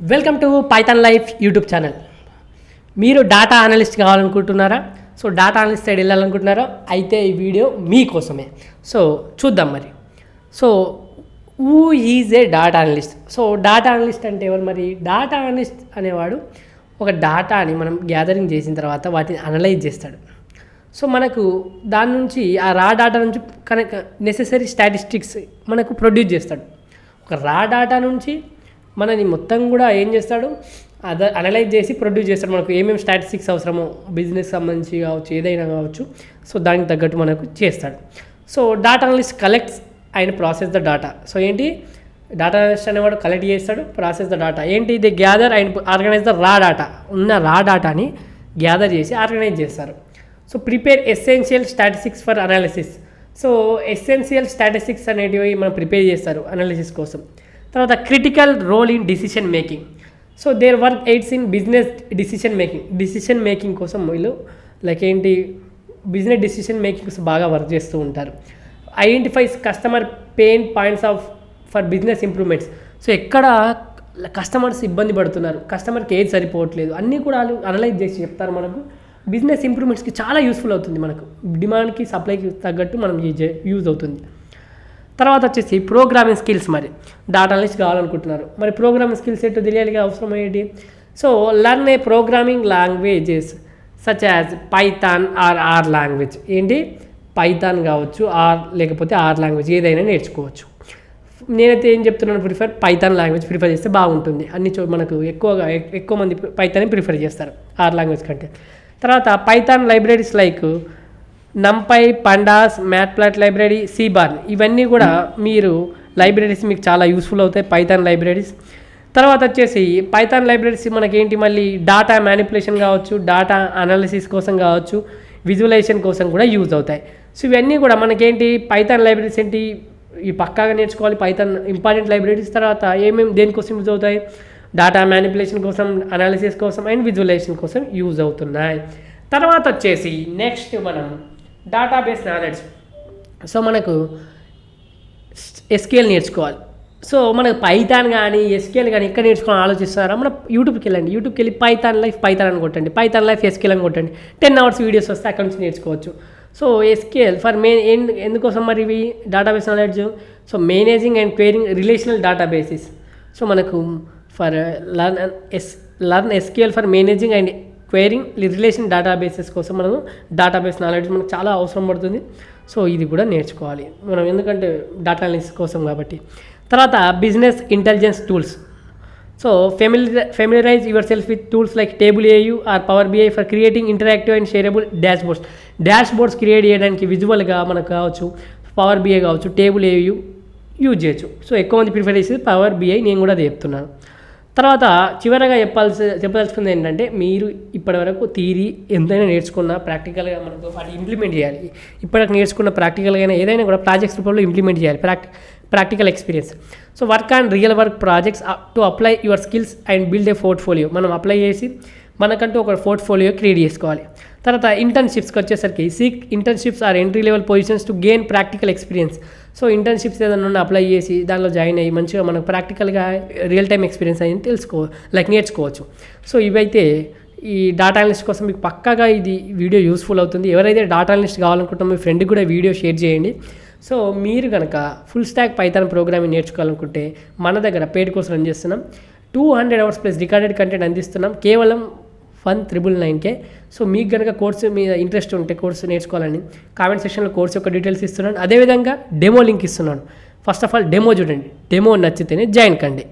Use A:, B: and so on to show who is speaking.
A: Welcome to Python life YouTube channel. మీరు data analyst కావాలనుకుంటున్నారా? So data analyst side వెళ్ళాలనుకుంటున్నారా? అయితే ఈ వీడియో మీకోసమే. సో చూద్దాం మరి. So who is a data analyst? So data analyst అంటే ఎవరు? మరి డేటా అనలిస్ట్ అనేవాడు ఒక డేటాని మనం గ్యాదరింగ్ చేసిన తర్వాత వాటిని అనలైజ్ చేస్తాడు. సో మనకు దాని నుంచి ఆ రా డేటా నుంచి నెసెసరీ స్టాటిస్టిక్స్ మనకు ప్రొడ్యూస్ చేస్తాడు. ఒక రా డేటా నుంచి మనని మొత్తం కూడా ఏం చేస్తాడు, అనలైజ్ చేసి ప్రొడ్యూస్ చేస్తాడు. మనకు ఏమేమి స్టాటిస్టిక్స్ అవసరమో బిజినెస్ సంబంధించి కావచ్చు, ఏదైనా కావచ్చు, సో దానికి తగ్గట్టు మనకు చేస్తాడు. So data analyst collects and process the data. So ఏంటి, డేటా అనలిస్ట్ అనేవాడు కలెక్ట్ చేస్తాడు, ప్రాసెస్ ద డేటా. ఏంటి, they gather and organise the raw data. ఉన్న రా డేటాని గ్యాదర్ చేసి ఆర్గనైజ్ చేస్తారు. So prepare essential statistics for analysis. So essential statistics అనేటివి మనం ప్రిపేర్ చేస్తారు అనాలిసిస్ కోసం. తర్వాత critical role in decision making. So their work aids in business decision making కోసం వీళ్ళు లైక్ ఏంటి, బిజినెస్ డిసిషన్ మేకింగ్ కోసం బాగా వర్క్ చేస్తూ ఉంటారు. Identifies customer pain points for business improvements. So ఎక్కడ కస్టమర్స్ ఇబ్బంది పడుతున్నారు, కస్టమర్కి ఏది సరిపోవట్లేదు, అన్నీ కూడా వాళ్ళు అనలైజ్ చేసి చెప్తారు. మనకు బిజినెస్ ఇంప్రూవ్మెంట్స్కి చాలా యూస్ఫుల్ అవుతుంది. మనకు డిమాండ్కి సప్లైకి తగ్గట్టు మనం యూజ్ అవుతుంది. తర్వాత వచ్చేసి ప్రోగ్రామింగ్ స్కిల్స్. మరి డేటా అనలిస్ట్ కావాలనుకుంటున్నారు, మరి ప్రోగ్రామింగ్ స్కిల్స్ ఏంటో తెలియాలిగా, అవసరం ఏంటి? So learn a programming languages such as Python or R language. ఏంటి, పైథాన్ కావచ్చు, ఆర్ లేకపోతే ఆర్ లాంగ్వేజ్ ఏదైనా నేర్చుకోవచ్చు. నేనైతే ఏం చెప్తున్నాను, పైథాన్ లాంగ్వేజ్ ప్రిఫర్ చేస్తే బాగుంటుంది. మనకు ఎక్కువ మంది పైథాన్ ప్రిఫర్ చేస్తారు ఆర్ లాంగ్వేజ్ కంటే. తర్వాత Python libraries like నంపై, పండాస్, matplot library, Seaborn, ఇవన్నీ కూడా మీరు లైబ్రరీస్ మీకు చాలా యూస్ఫుల్ అవుతాయి, పైథాన్ లైబ్రరీస్. తర్వాత వచ్చేసి పైథాన్ లైబ్రరీస్ మనకేంటి, మళ్ళీ డేటా మ్యానిపులేషన్ కావచ్చు, డేటా అనాలిసిస్ కోసం కావచ్చు, విజువలైజేషన్ కోసం కూడా యూజ్ అవుతాయి. సో ఇవన్నీ కూడా మనకేంటి, పైథాన్ లైబ్రరీస్ ఏంటి, ఈ పక్కాగా నేర్చుకోవాలి. Python important libraries. తర్వాత దేనికోసం యూజ్ అవుతాయి, డేటా మ్యానిపులేషన్ కోసం, అనాలిసిస్ కోసం అండ్ విజువలైజేషన్ కోసం యూజ్ అవుతున్నాయి. తర్వాత వచ్చేసి నెక్స్ట్ మనం డేటాబేస్ నాలెడ్జ్. సో మనకు ఎస్క్యూఎల్ నేర్చుకోవాలి. సో మనకు పైథాన్ కానీ ఎస్క్యూఎల్ కానీ ఎక్కడ నేర్చుకోవాలని ఆలోచిస్తున్నారా? మన యూట్యూబ్కి వెళ్ళి పైథాన్ అని కొట్టండి, పైథాన్ లైఫ్ ఎస్క్యూఎల్ అని కొట్టండి. 10 hours వీడియోస్ వస్తే అక్కడ నుంచి నేర్చుకోవచ్చు. సో ఎస్క్యూఎల్ ఫర్ ఎందుకోసం మరి ఇవి database knowledge? So managing and querying relational databases. So మనకు for learn SQL for managing and querying relation databases కోసం మనము డేటాబేస్ నాలెడ్జ్ మనకు చాలా అవసరం పడుతుంది. సో ఇది కూడా నేర్చుకోవాలి మనం, ఎందుకంటే డేటా అనాలిసిస్ కోసం కాబట్టి. తర్వాత business intelligence tools. So familiarize yourself with tools like Tableau or power BI for creating interactive and shareable dashboards create చేయడానికి విజువల్గా మనకు కావచ్చు, పవర్ బిఐ కావచ్చు, టేబుల్ ఏయూ యూజ్ చేయొచ్చు. సో ఎక్కువ మంది ప్రిఫర్ చేసేది పవర్ బిఐ, నేను కూడా అది చెప్తున్నాను. తర్వాత చివరగా చెప్పదలుచుకుంది ఏంటంటే, మీరు ఇప్పటివరకు థియరీ ఎంతైనా నేర్చుకున్నా ప్రాక్టికల్గా మనకు వాటి ఇంప్లిమెంట్ చేయాలి. ఇప్పటికి నేర్చుకున్న ప్రాక్టికల్గా ఏదైనా కూడా ప్రాజెక్ట్స్ రూపంలో ఇంప్లిమెంట్ చేయాలి, practical experience. So work on real work projects to apply your skills and build a portfolio. మనం అప్లై చేసి మనకంటూ ఒక పోర్ట్ఫోలియో క్రియేట్ చేసుకోవాలి. తర్వాత ఇంటర్న్షిప్స్కి వచ్చేసరికి seek internships or entry level positions to gain practical experience. So internships ఏదైనా apply చేసి దానిలో జాయిన్ అయ్యి మంచిగా మనకు ప్రాక్టికల్గా రియల్ టైమ్ ఎక్స్పీరియన్స్ అయ్యి నేర్చుకోవచ్చు. సో ఇవైతే ఈ డేటా అనలిస్ట్ కోసం మీకు పక్కాగా ఇది వీడియో యూస్ఫుల్ అవుతుంది. ఎవరైతే డేటా అనలిస్ట్ కావాలనుకుంటారో మీ ఫ్రెండ్కి కూడా వీడియో షేర్ చేయండి. సో మీరు కనుక ఫుల్ స్టాక్ పైథాన్ ప్రోగ్రామింగ్ నేర్చుకోవాలనుకుంటే మన దగ్గర పెయిడ్ కోర్సు రన్ చేస్తున్నాం. 200 hours ప్లస్ రికార్డెడ్ కంటెంట్ అందిస్తున్నాం కేవలం 1999K. సో మీకు కనుక కోర్సు మీద ఇంట్రెస్ట్ ఉంటే, కోర్సు నేర్చుకోవాలని కామెంట్ సెక్షన్లో కోర్సు యొక్క డీటెయిల్స్ ఇస్తున్నాను. అదేవిధంగా డెమో లింక్ ఇస్తున్నాను. ఫస్ట్ ఆఫ్ ఆల్ డెమో చూడండి, డెమో నచ్చితేనే జాయిన్ కండి.